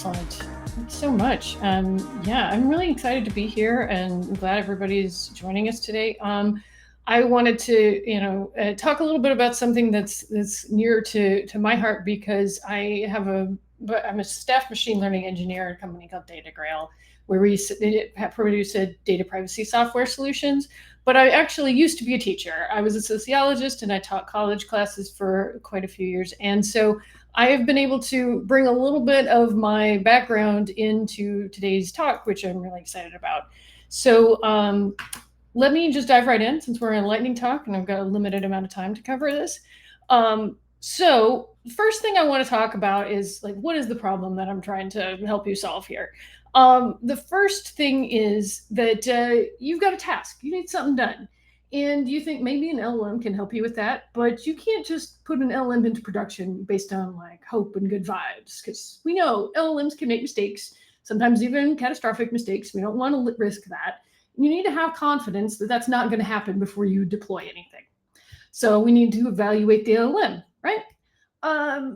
Excellent. Thanks so much. Yeah, I'm really excited to be here, and I'm glad everybody's joining us today. I wanted to, talk a little bit about something that's near to my heart because but I'm a staff machine learning engineer at a company called DataGrail, where we produce data privacy software solutions. But I actually used to be a teacher. I was a sociologist, and I taught college classes for quite a few years, and so I have been able to bring a little bit of my background into today's talk, which I'm really excited about. So let me just dive right in since we're in a lightning talk and I've got a limited amount of time to cover this. So first thing I want to talk about is like, what is the problem that I'm trying to help you solve here? The first thing is that you've got a task, you need something done. And you think maybe an LLM can help you with that, but you can't just put an LLM into production based on like hope and good vibes, because we know LLMs can make mistakes, sometimes even catastrophic mistakes. We don't want to risk that. You need to have confidence that that's not going to happen before you deploy anything. So we need to evaluate the LLM, right?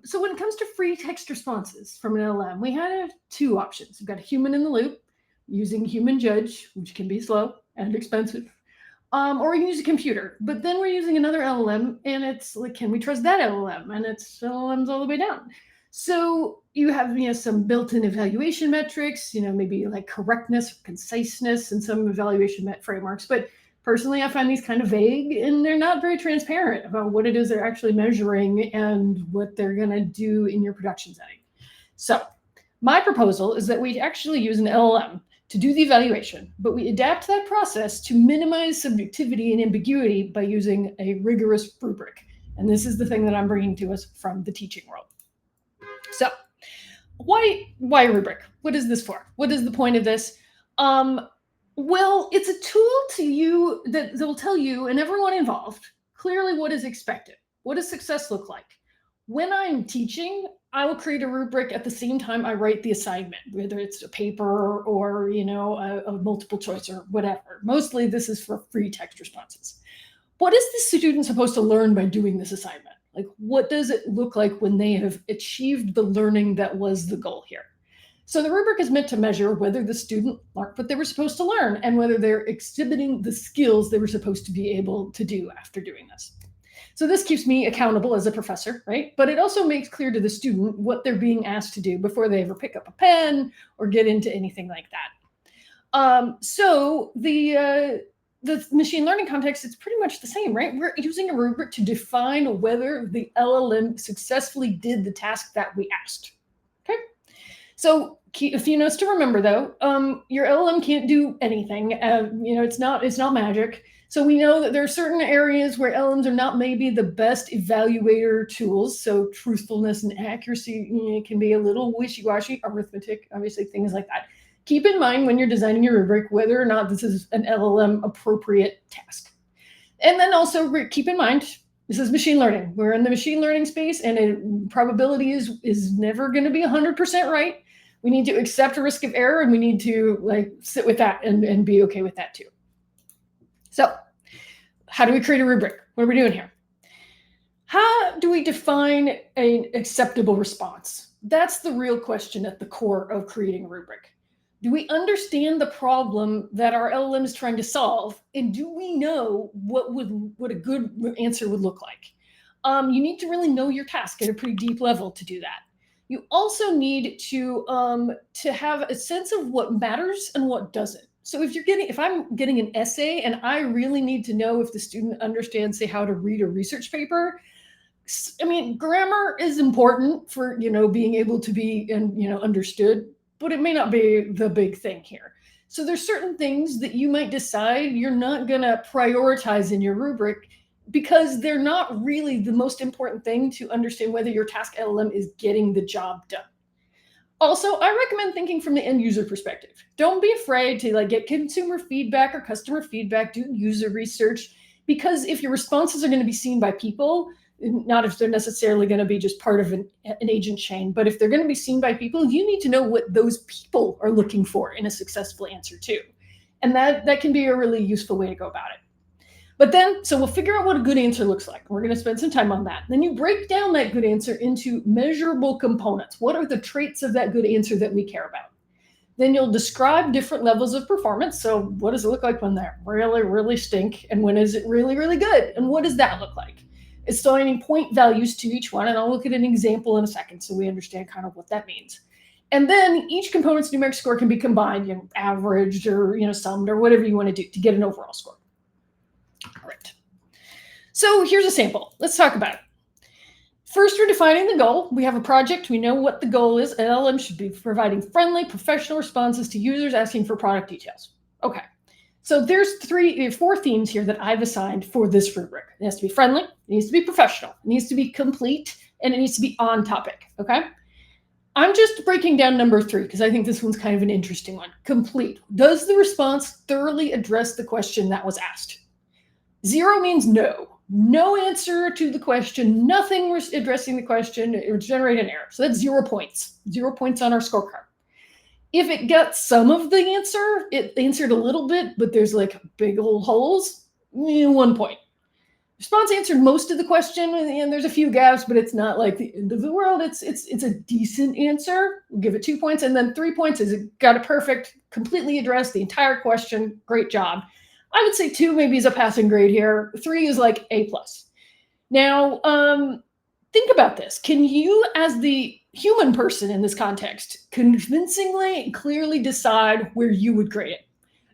So when it comes to free text responses from an LLM, we had two options. We've got a human in the loop using human judge, which can be slow and expensive. Or we can use a computer, but then we're using another LLM, and it's like, can we trust that LLM? And it's LLMs all the way down. So you have some built-in evaluation metrics, maybe like correctness or conciseness in some evaluation frameworks. But personally, I find these kind of vague, and they're not very transparent about what it is they're actually measuring and what they're going to do in your production setting. So my proposal is that we actually use an LLM to do the evaluation, but we adapt that process to minimize subjectivity and ambiguity by using a rigorous rubric. And this is the thing that I'm bringing to us from the teaching world. So why rubric? What is this for? What is the point of this? Well, it's a tool to you that will tell you and everyone involved clearly what is expected. What does success look like? When I'm teaching, I will create a rubric at the same time I write the assignment, whether it's a paper or a multiple choice or whatever. Mostly this is for free text responses. What is the student supposed to learn by doing this assignment? Like, what does it look like when they have achieved the learning that was the goal here? So the rubric is meant to measure whether the student learned what they were supposed to learn and whether they're exhibiting the skills they were supposed to be able to do after doing this. So this keeps me accountable as a professor, right? But it also makes clear to the student what they're being asked to do before they ever pick up a pen or get into anything like that. So the machine learning context, it's pretty much the same, right? We're using a rubric to define whether the LLM successfully did the task that we asked. Okay. So a few notes to remember, though. Your LLM can't do anything. It's not magic. So we know that there are certain areas where LLMs are not maybe the best evaluator tools. So truthfulness and accuracy can be a little wishy-washy. Arithmetic, obviously, things like that. Keep in mind when you're designing your rubric whether or not this is an LLM appropriate task. And then also keep in mind, this is machine learning. We're in the machine learning space, and probability is never going to be 100% right. We need to accept a risk of error, and we need to sit with that and be okay with that too. So how do we create a rubric? What are we doing here? How do we define an acceptable response? That's the real question at the core of creating a rubric. Do we understand the problem that our LLM is trying to solve? And do we know what a good answer would look like? You need to really know your task at a pretty deep level to do that. You also need to have a sense of what matters and what doesn't. So if I'm getting an essay and I really need to know if the student understands, say, how to read a research paper, grammar is important for, being able to be understood, but it may not be the big thing here. So there's certain things that you might decide you're not going to prioritize in your rubric because they're not really the most important thing to understand whether your task LLM is getting the job done. Also, I recommend thinking from the end user perspective. Don't be afraid to get consumer feedback or customer feedback, do user research, because if your responses are going to be seen by people, not if they're necessarily going to be just part of an agent chain, but if they're going to be seen by people, you need to know what those people are looking for in a successful answer too. And that can be a really useful way to go about it. But then, so we'll figure out what a good answer looks like. We're going to spend some time on that. Then you break down that good answer into measurable components. What are the traits of that good answer that we care about? Then you'll describe different levels of performance. So what does it look like when they're really, really stink? And when is it really, really good? And what does that look like? Assigning point values to each one. And I'll look at an example in a second so we understand kind of what that means. And then each component's numeric score can be combined, averaged or, summed or whatever you want to do to get an overall score. All right. So here's a sample. Let's talk about it. First, we're defining the goal. We have a project. We know what the goal is. An LLM should be providing friendly, professional responses to users asking for product details. Okay. So there's 4 themes here that I've assigned for this rubric. It has to be friendly. It needs to be professional. It needs to be complete. And it needs to be on topic. Okay. I'm just breaking down number 3 because I think this one's kind of an interesting one. Complete. Does the response thoroughly address the question that was asked? 0 means no. No answer to the question, nothing addressing the question, it would generate an error. So that's 0 points. 0 points on our scorecard. If it got some of the answer, it answered a little bit, but there's like big old holes, 1 point. Response answered most of the question, and there's a few gaps, but it's not like the end of the world. It's a decent answer. We'll give it 2 points, and then 3 points is it got it perfect, completely addressed the entire question. Great job. I would say 2 maybe is a passing grade here. 3 is like A+. Now, think about this. Can you, as the human person in this context, convincingly and clearly decide where you would grade it?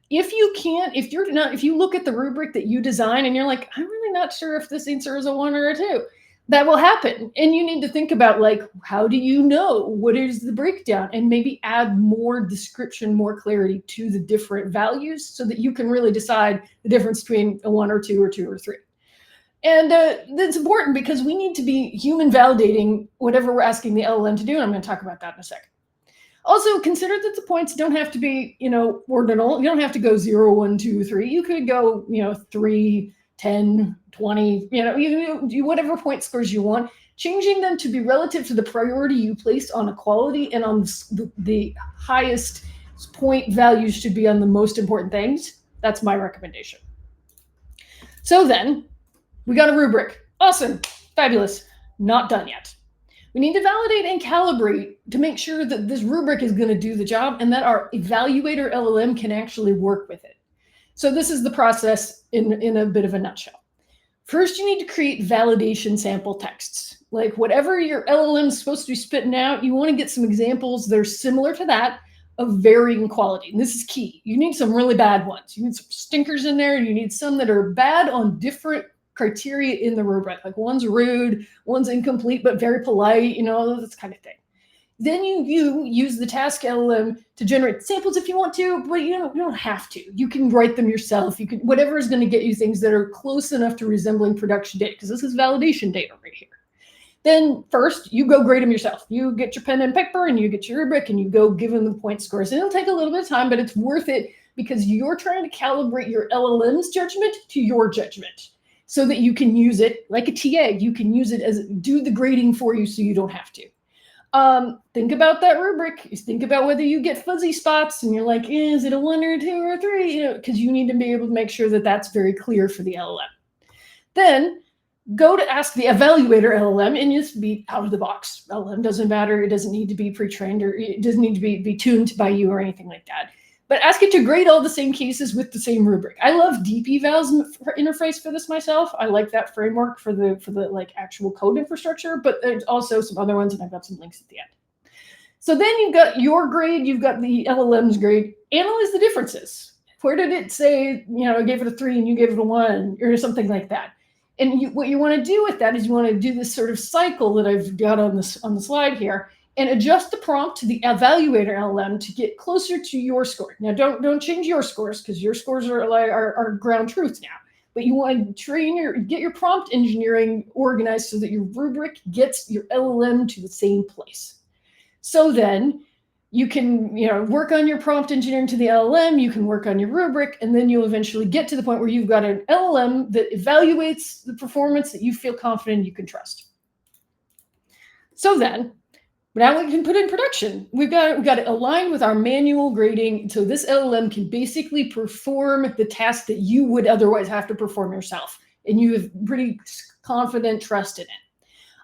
If you can't, if you look at the rubric that you design and you're like, I'm really not sure if this answer is a 1 or a 2, that will happen. And you need to think about, like, how do you know? What is the breakdown? And maybe add more description, more clarity to the different values so that you can really decide the difference between a 1 or 2 or 2 or 3. And that's important because we need to be human validating whatever we're asking the LLM to do. And I'm going to talk about that in a second. Also, consider that the points don't have to be, ordinal. You don't have to go 0, 1, 2, 3. You could go, 3, 10, 20, you do whatever point scores you want, changing them to be relative to the priority you placed on equality and on the highest point values should be on the most important things. That's my recommendation. So then we got a rubric. Awesome. Fabulous. Not done yet. We need to validate and calibrate to make sure that this rubric is going to do the job and that our evaluator LLM can actually work with it. So this is the process in a bit of a nutshell. First, you need to create validation sample texts. Like whatever your LLM is supposed to be spitting out, you want to get some examples that are similar to that of varying quality. And this is key. You need some really bad ones. You need some stinkers in there. You need some that are bad on different criteria in the rubric. Like one's rude, one's incomplete, but very polite, this kind of thing. Then you use the task LLM to generate samples if you want to, but you don't have to. You can write them yourself. You can, whatever is going to get you things that are close enough to resembling production data, because this is validation data right here. Then first, you go grade them yourself. You get your pen and paper and you get your rubric and you go give them the point scores. And it'll take a little bit of time, but it's worth it because you're trying to calibrate your LLM's judgment to your judgment so that you can use it like a TA. You can use it as do the grading for you so you don't have to. Think about that rubric. Think about whether you get fuzzy spots and you're like, is it a 1 or a 2 or a 3? Because you need to be able to make sure that that's very clear for the LLM. Then go to ask the evaluator LLM and just be out of the box. LLM doesn't matter. It doesn't need to be pre-trained or it doesn't need to be tuned by you or anything like that. But ask it to grade all the same cases with the same rubric. I love Deep Eval's interface for this myself. I like that framework for the like actual code infrastructure, but there's also some other ones, and I've got some links at the end. So then you've got your grade, you've got the LLM's grade. Analyze the differences. Where did it say, I gave it a 3 and you gave it a 1 or something like that? And what you want to do with that is you want to do this sort of cycle that I've got on the slide here, and adjust the prompt to the evaluator LLM to get closer to your score. Now, don't change your scores because your scores are ground truth now. But you want to get your prompt engineering organized so that your rubric gets your LLM to the same place. So then you can work on your prompt engineering to the LLM, you can work on your rubric, and then you'll eventually get to the point where you've got an LLM that evaluates the performance that you feel confident you can trust. So then, But now we can put it in production. We've got it aligned with our manual grading, so this LLM can basically perform the task that you would otherwise have to perform yourself, and you have pretty confident trust in it.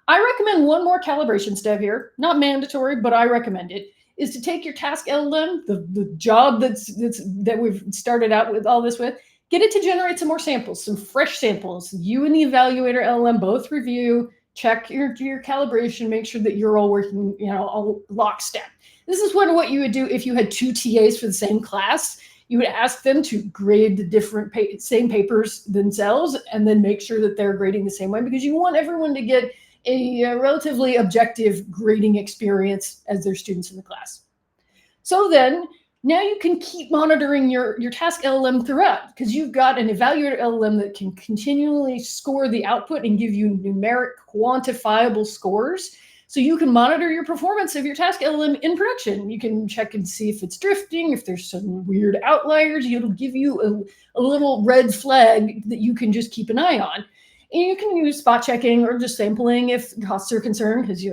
I recommend one more calibration step here, not mandatory, but I recommend it, is to take your task LLM, the job that we've started out with all this with, get it to generate some more samples, some fresh samples. You and the evaluator LLM both review, check your calibration, make sure that you're all working, all lockstep. This is what you would do if you had two TAs for the same class. You would ask them to grade the different same papers themselves, and then make sure that they're grading the same way, because you want everyone to get a relatively objective grading experience as their students in the class. So then now you can keep monitoring your task LLM throughout, because you've got an evaluator LLM that can continually score the output and give you numeric quantifiable scores. So you can monitor your performance of your task LLM in production. You can check and see if it's drifting, if there's some weird outliers. It'll give you a little red flag that you can just keep an eye on. And you can use spot checking or just sampling if costs are concerned, because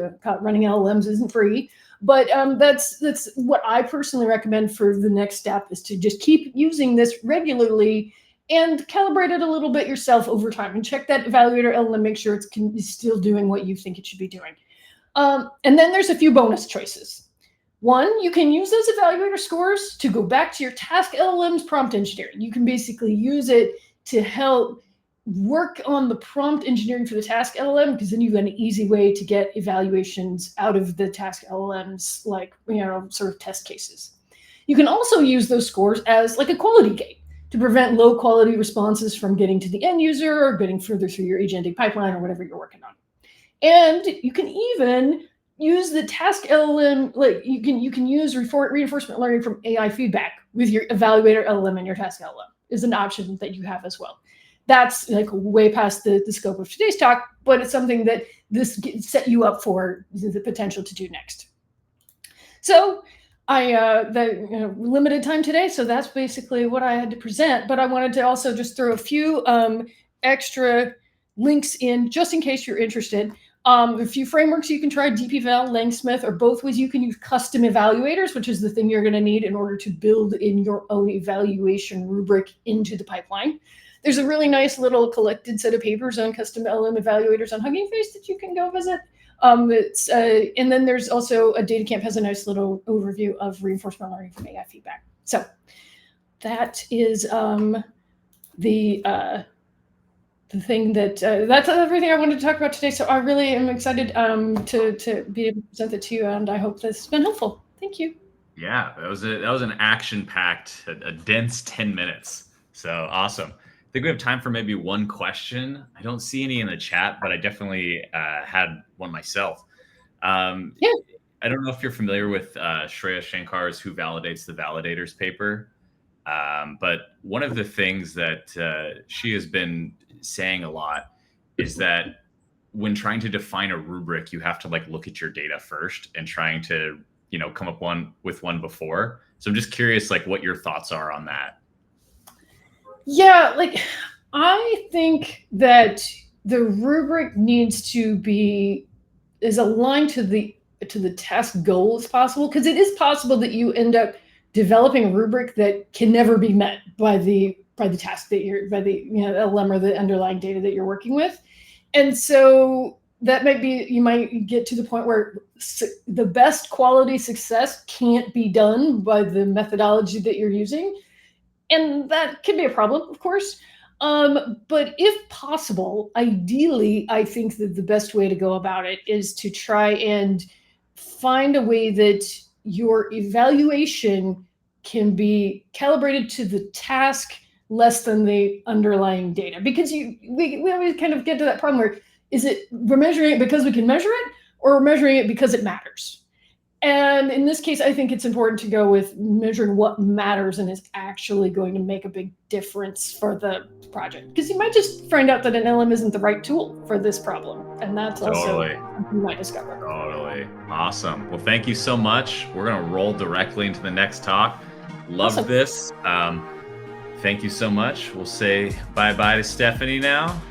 running LLMs isn't free. But that's what I personally recommend for the next step, is to just keep using this regularly and calibrate it a little bit yourself over time, and check that evaluator LLM, make sure it's still doing what you think it should be doing. And then there's a few bonus choices. One, you can use those evaluator scores to go back to your task LLM's prompt engineering. You can basically use it to help work on the prompt engineering for the task LLM, because then you've got an easy way to get evaluations out of the task LLMs, like, sort of test cases. You can also use those scores as like a quality gate to prevent low quality responses from getting to the end user or getting further through your agentic pipeline or whatever you're working on. And you can even use the task LLM, like you can use reinforcement learning from AI feedback with your evaluator LLM and your task LLM is an option that you have as well. That's like way past the scope of today's talk, but it's something that this set you up for the potential to do next. So limited time today, so that's basically what I had to present. But I wanted to also just throw a few extra links in, just in case you're interested. A few frameworks you can try: DeepEval, Langsmith, or both ways. You can use custom evaluators, which is the thing you're going to need in order to build in your own evaluation rubric into the pipeline. There's a really nice little collected set of papers on custom LLM evaluators on Hugging Face that you can go visit. And then there's also DataCamp has a nice little overview of reinforcement learning from AI feedback. So that is the thing that's everything I wanted to talk about today. So I really am excited to be able to present it to you, and I hope this has been helpful. Thank you. Yeah, that was an action-packed, a dense 10 minutes. So awesome. I think we have time for maybe one question. I don't see any in the chat, but I definitely had one myself. Yeah. I don't know if you're familiar with Shreya Shankar's Who Validates the Validators paper, but one of the things that she has been saying a lot is that when trying to define a rubric, you have to look at your data first and trying to come up with one before. So I'm just curious what your thoughts are on that. Yeah, I think that the rubric needs to be as aligned to the task goal as possible, because it is possible that you end up developing a rubric that can never be met by the task that LLM or the underlying data that you're working with. And so that you might get to the point where the best quality success can't be done by the methodology that you're using. And that can be a problem, of course. But if possible, ideally, I think that the best way to go about it is to try and find a way that your evaluation can be calibrated to the task less than the underlying data. Because we always kind of get to that problem where, we're measuring it because we can measure it, or we're measuring it because it matters? And in this case, I think it's important to go with measuring what matters and is actually going to make a big difference for the project. Because you might just find out that an LM isn't the right tool for this problem. And that's also something you might discover. Totally. Awesome. Well, thank you so much. We're going to roll directly into the next talk. Love this. Thank you so much. We'll say bye-bye to Stephanie now.